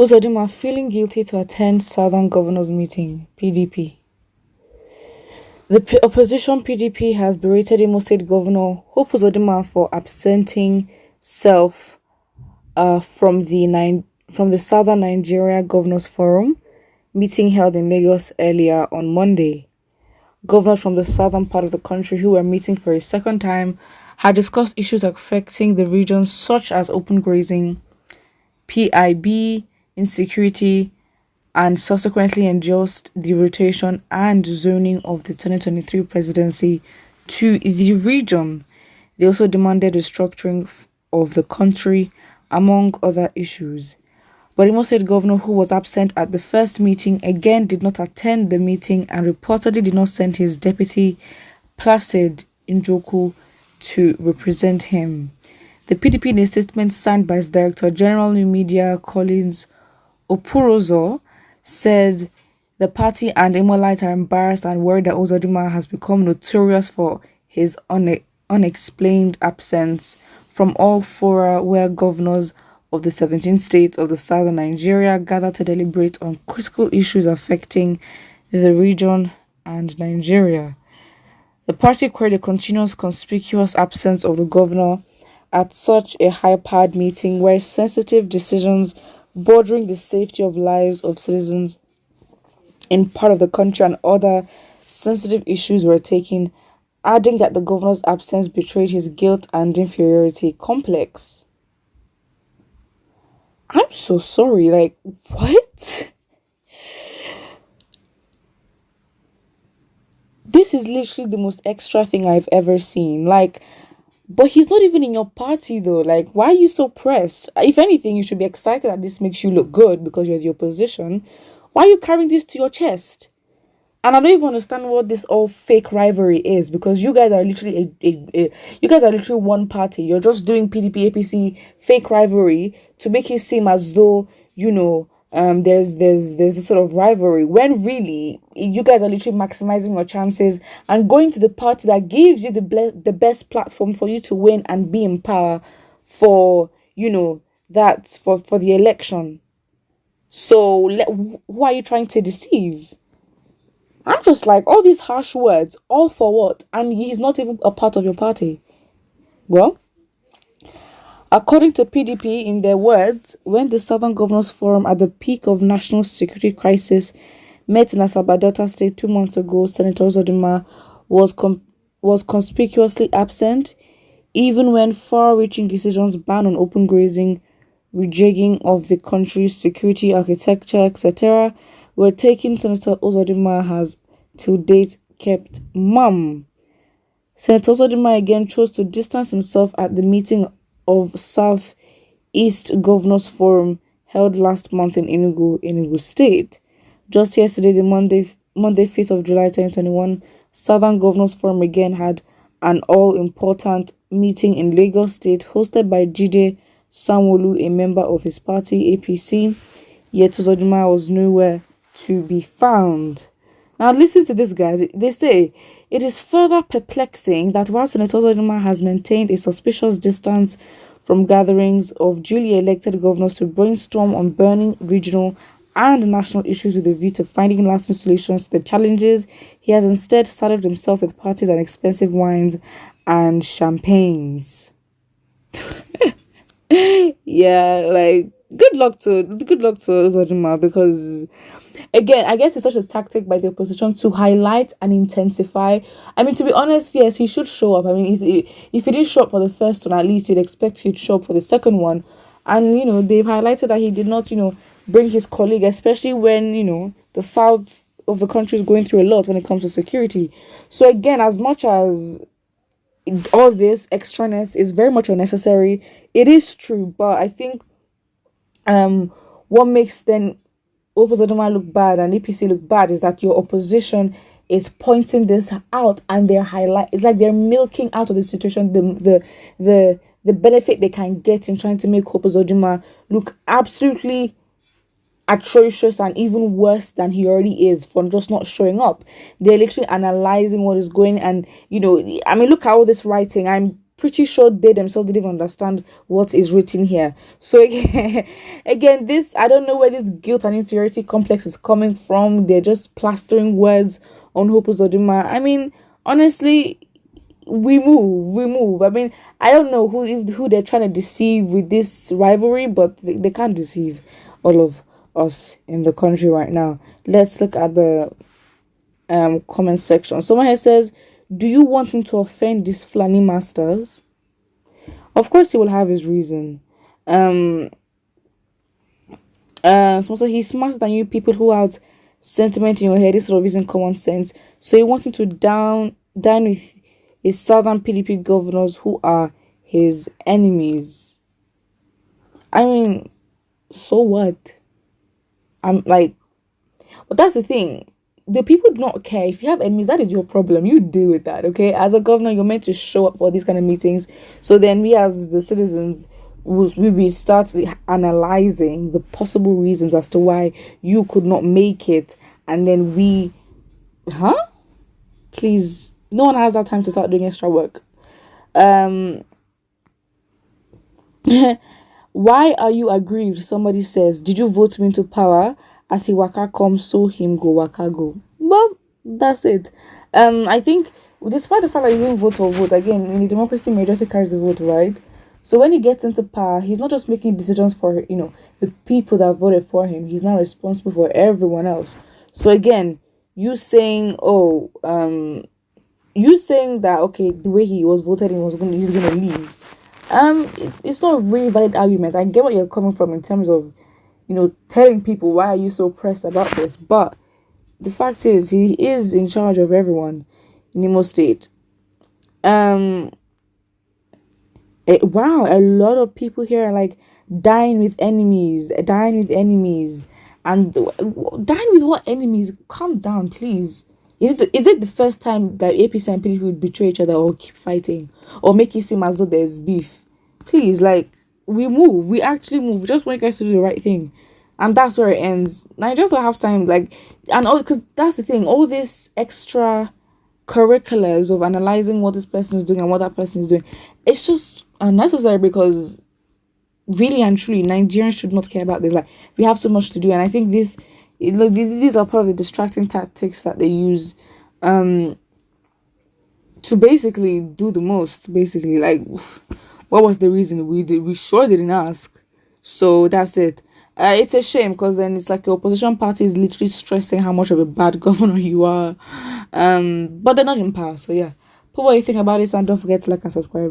Uzodinma feeling guilty to attend Southern Governors Meeting, PDP. The opposition PDP has berated Imo State Governor Hope Uzodinma for absenting self from the Southern Nigeria Governors Forum meeting held in Lagos earlier on Monday. Governors from the southern part of the country who were meeting for a second time had discussed issues affecting the region such as open grazing, PIB, insecurity, and subsequently endorsed the rotation and zoning of the 2023 presidency to the region. They also demanded restructuring of the country, among other issues. But Imo State Governor, who was absent at the first meeting, again did not attend the meeting and reportedly did not send his deputy, Placid Njoku, to represent him. The PDP, in a statement signed by its Director General New Media, Collins Opurozo, said the party and Imolite are embarrassed and worried that Uzodinma has become notorious for his unexplained absence from all fora where governors of the 17 states of the southern Nigeria gather to deliberate on critical issues affecting the region and Nigeria. The party queried a continuous conspicuous absence of the governor at such a high-powered meeting where sensitive decisions bordering the safety of lives of citizens in part of the country and other sensitive issues were taken, adding that the governor's absence betrayed his guilt and inferiority complex. I'm so sorry, like, what? This is literally the most extra thing I've ever seen. Like, but he's not even in your party though. Like, why are you so pressed? If anything, you should be excited that this makes you look good because you're the opposition. Why are you carrying this to your chest? And I don't even understand what this all fake rivalry is, because you guys are literally you guys are literally one party. You're just doing PDP APC fake rivalry to make it seem as though, there's this sort of rivalry, when really you guys are literally maximizing your chances and going to the party that gives you the best platform for you to win and be in power for that for the election. So who are you trying to deceive? I'm just like, all these harsh words, all for what? And he's not even a part of your party. Well, according to PDP, in their words, when the Southern Governors Forum at the peak of national security crisis met in Asaba Delta State 2 months ago, Senator Uzodinma was conspicuously absent, even when far-reaching decisions ban on open grazing, rejigging of the country's security architecture, etc., were taken. Senator Uzodinma has, to date, kept mum. Senator Uzodinma again chose to distance himself at the meeting of South East Governors Forum held last month in Enugu State. Just yesterday, the Monday 5th of July 2021, Southern Governors Forum again had an all-important meeting in Lagos State hosted by Jide Sanwo-Olu, a member of his party, APC, yet Uzodinma was nowhere to be found. Now listen to this, guys. They say, it is further perplexing that while Senator Uzodinma has maintained a suspicious distance from gatherings of duly elected governors to brainstorm on burning regional and national issues with a view to finding lasting solutions to the challenges, he has instead saddled himself with parties and expensive wines and champagnes. Yeah, like, good luck to Uzodinma, because again, I guess it's such a tactic by the opposition to highlight and intensify. I mean, to be honest, yes, he should show up. I mean, if he didn't show up for the first one, at least you'd expect he'd show up for the second one. And, they've highlighted that he did not, bring his colleague, especially when, the south of the country is going through a lot when it comes to security. So again, as much as all this extraness is very much unnecessary, it is true, but I think what makes then Uzodinma look bad and APC look bad is that your opposition is pointing this out, and it's like they're milking out of the situation the benefit they can get in trying to make Uzodinma look absolutely atrocious and even worse than he already is for just not showing up. They're literally analyzing what is going, and I mean, look at all this writing. I'm pretty sure they themselves didn't even understand what is written here. So again, again, this, I don't know where this guilt and inferiority complex is coming from. They're just plastering words on Hope Uzodinma. I mean, honestly, we move. I mean, I don't know who they're trying to deceive with this rivalry, but they can't deceive all of us in the country right now. Let's look at the comment section. Someone here says, do you want him to offend these Fulani masters? Of course he will have his reason. Someone said he's smarter than you people who have sentiment in your head instead of using common sense. So you want him to dine with his southern PDP governors who are his enemies. I mean, so what? I'm like, but that's the thing. The people do not care. If you have enemies, that is your problem. You deal with that, okay? As a governor, you're meant to show up for these kind of meetings. So then we as the citizens we start analyzing the possible reasons as to why you could not make it. And then please, no one has that time to start doing extra work. Why are you aggrieved? Somebody says, did you vote him into power? As he waka come, so him go waka go. Well, that's it. I think despite the fact that he didn't vote again, in a democracy, majority carries the vote, right? So when he gets into power, he's not just making decisions for the people that voted for him. He's now responsible for everyone else. So again, you saying that okay, the way he was voted in he's gonna leave. It's not a really valid argument. I get what you're coming from in terms of telling people why are you so pressed about this, but the fact is he is in charge of everyone in Imo State. Wow, a lot of people here are like dying with enemies, and dying with what enemies? Calm down, please. Is it the first time that APC and PDP would betray each other or keep fighting or make it seem as though there's beef? Please, like, we actually move. We just want you guys to do the right thing, and that's where it ends. I just don't have time, like, and all, because that's the thing. All this extra curriculars of analyzing what this person is doing and what that person is doing, it's just unnecessary because really and truly, Nigerians should not care about this. Like, we have so much to do, and I think these are part of the distracting tactics that they use, to basically do the most. Basically, like, what was the reason? We sure didn't ask, so that's it. It's a shame because then it's like your opposition party is literally stressing how much of a bad governor you are, but they're not in power. So yeah, put what you think about it, and don't forget to like and subscribe.